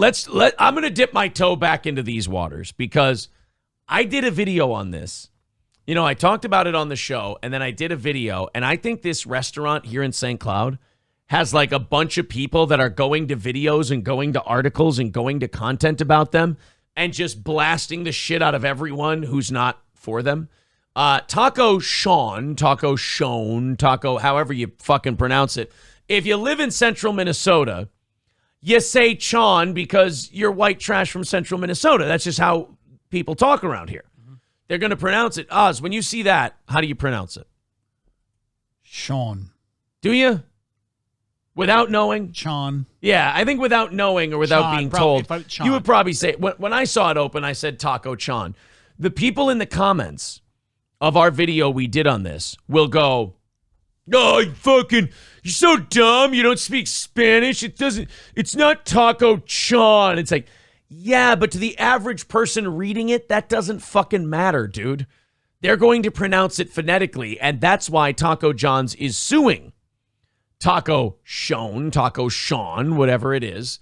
I'm going to dip my toe back into these waters because I did a video on this. You know, I talked about it on the show, and then I did a video, and I think this restaurant here in St. Cloud has like a bunch of people that are going to videos and going to articles and going to content about them and just blasting the shit out of everyone who's not for them. Taco Chon, however you fucking pronounce it. If you live in central Minnesota, you say Chon because you're white trash from central Minnesota. That's just how people talk around here. They're going to pronounce it. Oz, when you see that, how do you pronounce it? Chon. Do you? Without knowing? Chon. Yeah, I think without knowing or without being told, you would probably say, when I saw it open, I said Taco Chon. The people in the comments of our video we did on this will go, oh, you're so dumb. You don't speak Spanish. It's not Taco Chon. It's like, yeah, but to the average person reading it, that doesn't fucking matter, dude. They're going to pronounce it phonetically, and that's why Taco John's is suing Taco Chon, whatever it is,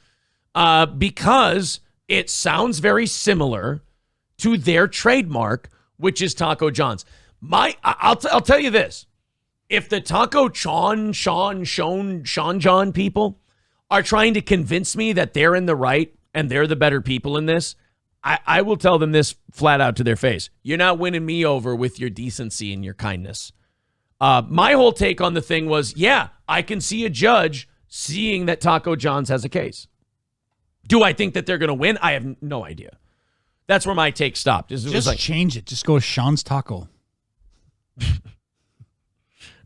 because it sounds very similar to their trademark, which is Taco John's. I'll tell you this. If the Taco Chon John people are trying to convince me that they're in the right and they're the better people in this, I will tell them this flat out to their face. You're not winning me over with your decency and your kindness. My whole take on the thing was, yeah, I can see a judge seeing that Taco John's has a case. Do I think that they're going to win? I have no idea. That's where my take stopped. Just change it. Just go Sean's Taco.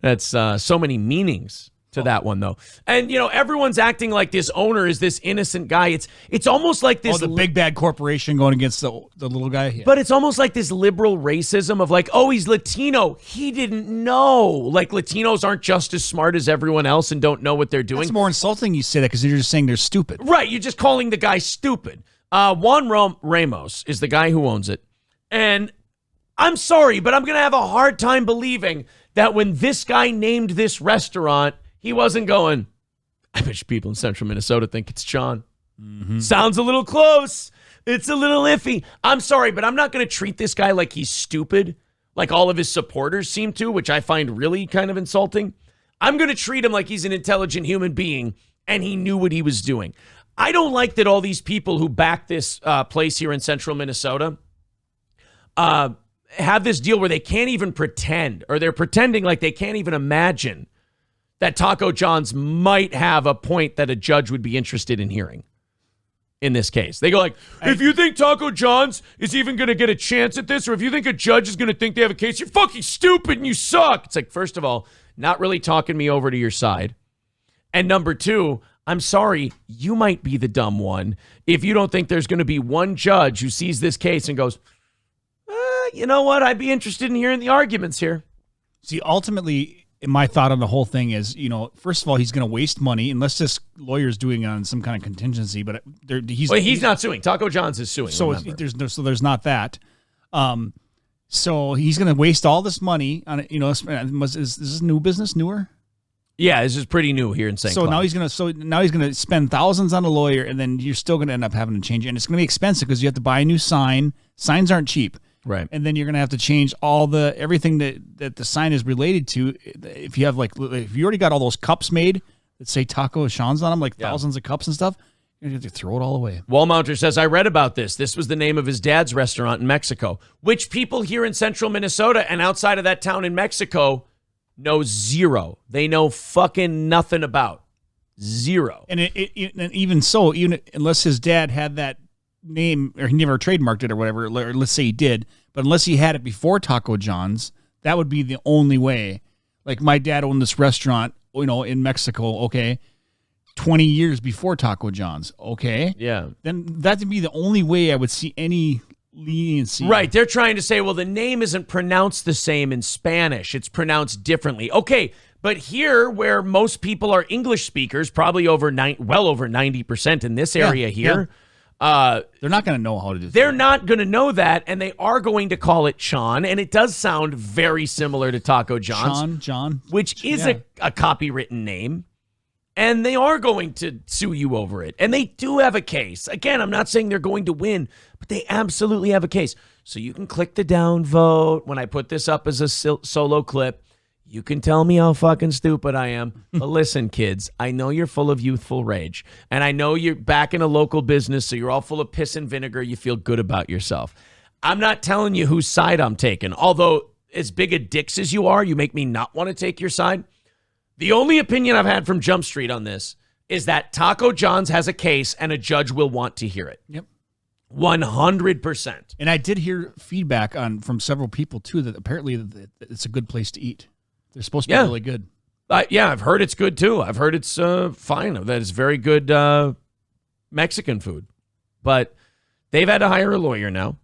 That's so many meanings to that one, though. And, you know, everyone's acting like this owner is this innocent guy. It's almost like this... the big bad corporation going against the little guy? Yeah. But it's almost like this liberal racism of like, oh, he's Latino. He didn't know. Like, Latinos aren't just as smart as everyone else and don't know what they're doing. It's more insulting you say that because you're just saying they're stupid. Right, you're just calling the guy stupid. Juan Ramos is the guy who owns it. And I'm sorry, but I'm going to have a hard time believing that when this guy named this restaurant, he wasn't going, I bet you people in central Minnesota think it's Chon. Mm-hmm. Sounds a little close. It's a little iffy. I'm sorry, but I'm not going to treat this guy like he's stupid, like all of his supporters seem to, which I find really kind of insulting. I'm going to treat him like he's an intelligent human being and he knew what he was doing. I don't like that all these people who back this place here in central Minnesota have this deal where they can't even pretend, or they're pretending like they can't even imagine that Taco John's might have a point that a judge would be interested in hearing in this case. They go like, if you think Taco John's is even going to get a chance at this, or if you think a judge is going to think they have a case, you're fucking stupid and you suck. It's like, first of all, not really talking me over to your side. And number two, I'm sorry, you might be the dumb one if you don't think there's going to be one judge who sees this case and goes, you know what? I'd be interested in hearing the arguments here. See, ultimately, my thought on the whole thing is, you know, first of all, he's going to waste money unless this lawyer's doing it on some kind of contingency. But he's not suing. Taco John's is suing. So there's not that. So he's going to waste all this money on it. You know, is this new business newer? Yeah, this is pretty new here in St. Cloud. Now he's gonna spend thousands on a lawyer, and then you're still gonna end up having to change it, and it's gonna be expensive because you have to buy a new sign. Signs aren't cheap. Right. And then you're going to have to change everything that the sign is related to. If you have if you already got all those cups made that say Taco Chon's on them, thousands of cups and stuff, you're going to have to throw it all away. Wallmounter says, I read about this. This was the name of his dad's restaurant in Mexico, which people here in central Minnesota and outside of that town in Mexico know zero. They know fucking nothing about. Zero. And even so, even unless his dad had that name, or he never trademarked it or whatever, or let's say he did, but unless he had it before Taco John's, that would be the only way. Like, my dad owned this restaurant, you know, in Mexico, okay, 20 years before Taco John's, okay? Yeah. Then that would be the only way I would see any leniency. Right, they're trying to say, well, the name isn't pronounced the same in Spanish, it's pronounced differently. Okay, but here, where most people are English speakers, probably well over 90% in this area here, they're not going to know how to do that. They're not going to know that, and they are going to call it Chon, and it does sound very similar to Taco John's. John, which is a copywritten name. And they are going to sue you over it. And they do have a case. Again, I'm not saying they're going to win, but they absolutely have a case. So you can click the downvote when I put this up as a solo clip. You can tell me how fucking stupid I am. But listen, kids, I know you're full of youthful rage. And I know you're back in a local business, so you're all full of piss and vinegar. You feel good about yourself. I'm not telling you whose side I'm taking. Although, as big a dicks as you are, you make me not want to take your side. The only opinion I've had from Jump Street on this is that Taco John's has a case and a judge will want to hear it. Yep. 100%. And I did hear feedback from several people, too, that apparently it's a good place to eat. They're supposed to be really good. Yeah, I've heard it's good, too. I've heard it's fine. That it's very good Mexican food. But they've had to hire a lawyer now.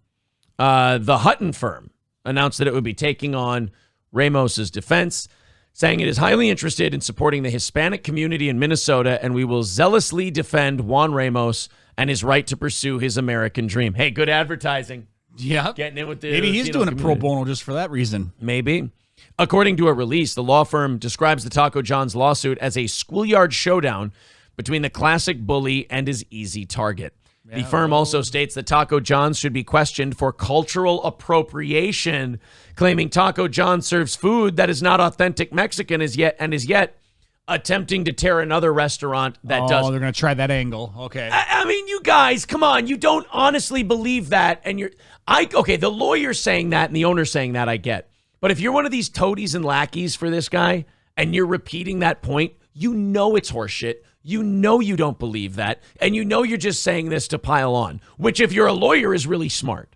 The Hutton firm announced that it would be taking on Ramos's defense, saying it is highly interested in supporting the Hispanic community in Minnesota, and we will zealously defend Juan Ramos and his right to pursue his American dream. Hey, good advertising. Yeah. Getting in with the Maybe he's doing it pro bono just for that reason. Maybe. According to a release, the law firm describes the Taco John's lawsuit as a schoolyard showdown between the classic bully and his easy target. The firm also states that Taco John's should be questioned for cultural appropriation, claiming Taco John serves food that is not authentic Mexican is yet attempting to tear another restaurant that does. Oh, they're going to try that angle. Okay. I mean, you guys, come on. You don't honestly believe that. And the lawyer saying that and the owner saying that I get. But if you're one of these toadies and lackeys for this guy and you're repeating that point, you know it's horseshit. You know you don't believe that, and you know you're just saying this to pile on, which if you're a lawyer is really smart.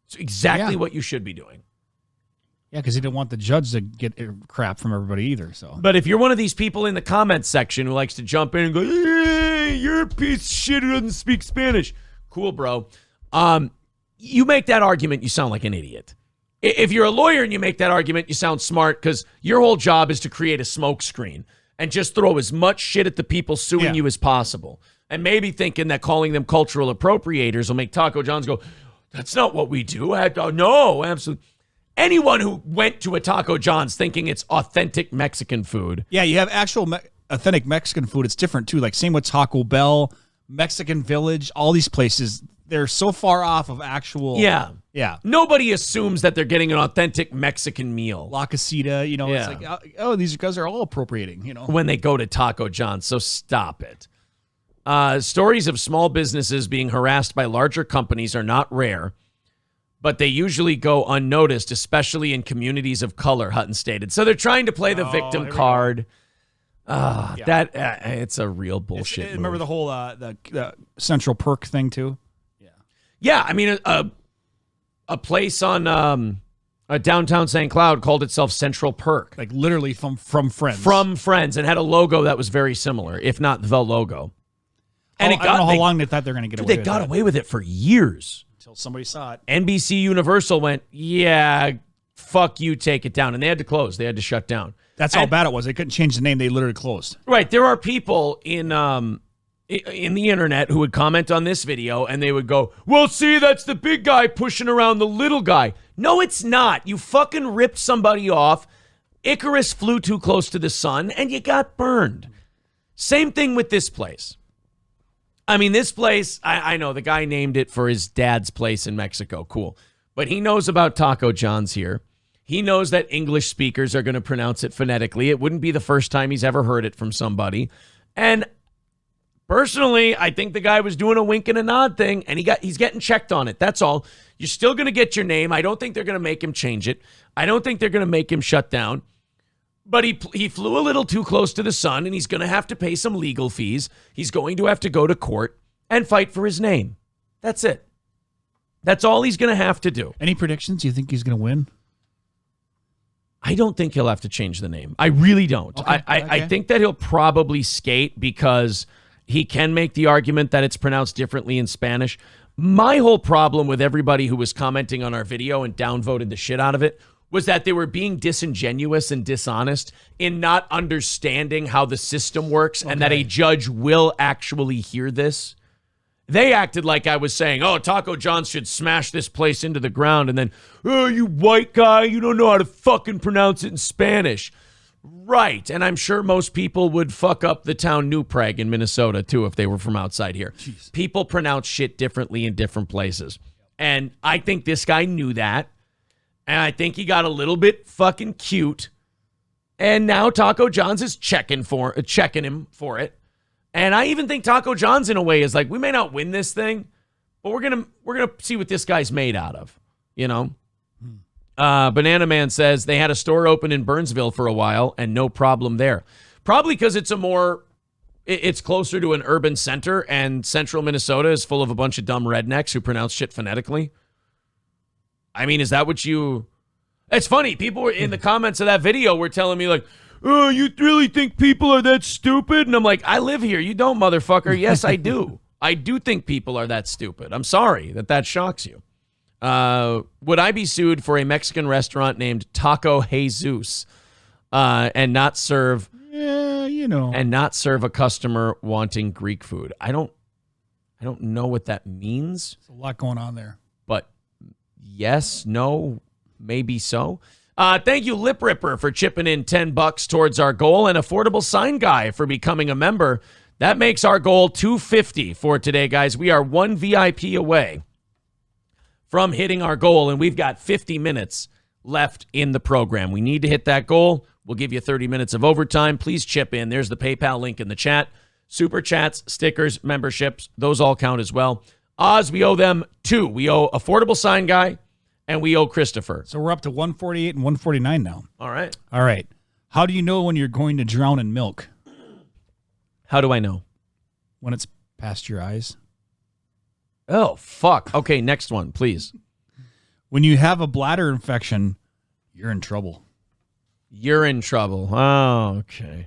It's exactly what you should be doing. Yeah, because he didn't want the judge to get crap from everybody either. So, but if you're one of these people in the comments section who likes to jump in and go, hey, you're a piece of shit who doesn't speak Spanish. Cool, bro. You make that argument, you sound like an idiot. If you're a lawyer and you make that argument, you sound smart because your whole job is to create a smoke screen and just throw as much shit at the people suing you as possible. And maybe thinking that calling them cultural appropriators will make Taco John's go, that's not what we do. No, absolutely. Anyone who went to a Taco John's thinking it's authentic Mexican food. Yeah, you have actual authentic Mexican food. It's different, too. Like, same with Taco Bell, Mexican Village, all these places. They're so far off of actual. Yeah. Yeah. Nobody assumes that they're getting an authentic Mexican meal. La Casita, it's like, oh, these guys are all appropriating, when they go to Taco John's. So stop it. Stories of small businesses being harassed by larger companies are not rare, but they usually go unnoticed, especially in communities of color, Hutton stated. So they're trying to play the victim card. It's a real bullshit. Remember the whole the Central Perk thing, too? Yeah, I mean, a place on downtown St. Cloud called itself Central Perk. Like literally from Friends. From Friends, and had a logo that was very similar, if not the logo. And I don't know how long they thought they were going to get away with it. They got away with it for years. Until somebody saw it. NBC Universal went, yeah, fuck you, take it down. And they had to close. They had to shut down. That's how bad it was. They couldn't change the name. They literally closed. Right. There are people in the internet who would comment on this video and they would go, well, see, that's the big guy pushing around the little guy. No, it's not. You fucking ripped somebody off. Icarus flew too close to the sun and you got burned. Same thing with this place. I mean, this place, I know the guy named it for his dad's place in Mexico. Cool. But he knows about Taco John's here. He knows that English speakers are going to pronounce it phonetically. It wouldn't be the first time he's ever heard it from somebody. And personally, I think the guy was doing a wink and a nod thing, and he's getting checked on it. That's all. You're still going to get your name. I don't think they're going to make him change it. I don't think they're going to make him shut down. But he flew a little too close to the sun, and he's going to have to pay some legal fees. He's going to have to go to court and fight for his name. That's it. That's all he's going to have to do. Any predictions? You think he's going to win? I don't think he'll have to change the name. I really don't. Okay. I think that he'll probably skate because he can make the argument that it's pronounced differently in Spanish. My whole problem with everybody who was commenting on our video and downvoted the shit out of it was that they were being disingenuous and dishonest in not understanding how the system works and that a judge will actually hear this. They acted like I was saying, oh, Taco John's should smash this place into the ground. And then, oh, you white guy, you don't know how to fucking pronounce it in Spanish. Right. And I'm sure most people would fuck up the town New Prague in Minnesota, too, if they were from outside here. Jeez. People pronounce shit differently in different places. And I think this guy knew that. And I think he got a little bit fucking cute. And now Taco John's is checking him for it. And I even think Taco John's in a way is like, we may not win this thing, but we're gonna see what this guy's made out of, you know? Banana Man says they had a store open in Burnsville for a while and no problem there. Probably because it's closer to an urban center, and central Minnesota is full of a bunch of dumb rednecks who pronounce shit phonetically. I mean, is that what you... It's funny. People were in the comments of that video were telling me like, oh, you really think people are that stupid? And I'm like, I live here. You don't, motherfucker. Yes, I do. I do think people are that stupid. I'm sorry that shocks you. Would I be sued for a Mexican restaurant named Taco Jesus and not serve a customer wanting Greek food? I don't know what that means. There's a lot going on there. But yes, no, maybe so. Thank you, Lip Ripper, for chipping in $10 towards our goal, and Affordable Sign Guy for becoming a member. That makes our goal $250 for today, guys. We are one VIP away from hitting our goal, and we've got 50 minutes left in the program. We need to hit that goal. We'll give you 30 minutes of overtime. Please chip in. There's the PayPal link in the chat. Super chats, stickers, memberships, those all count as well. Oz, we owe them 2. We owe Affordable Sign Guy, and we owe Christopher. So we're up to 148 and 149 now. All right. All right. How do you know when you're going to drown in milk? How do I know? When it's past your eyes. Oh, fuck. Okay, next one, please. When you have a bladder infection, you're in trouble. You're in trouble. Oh, okay.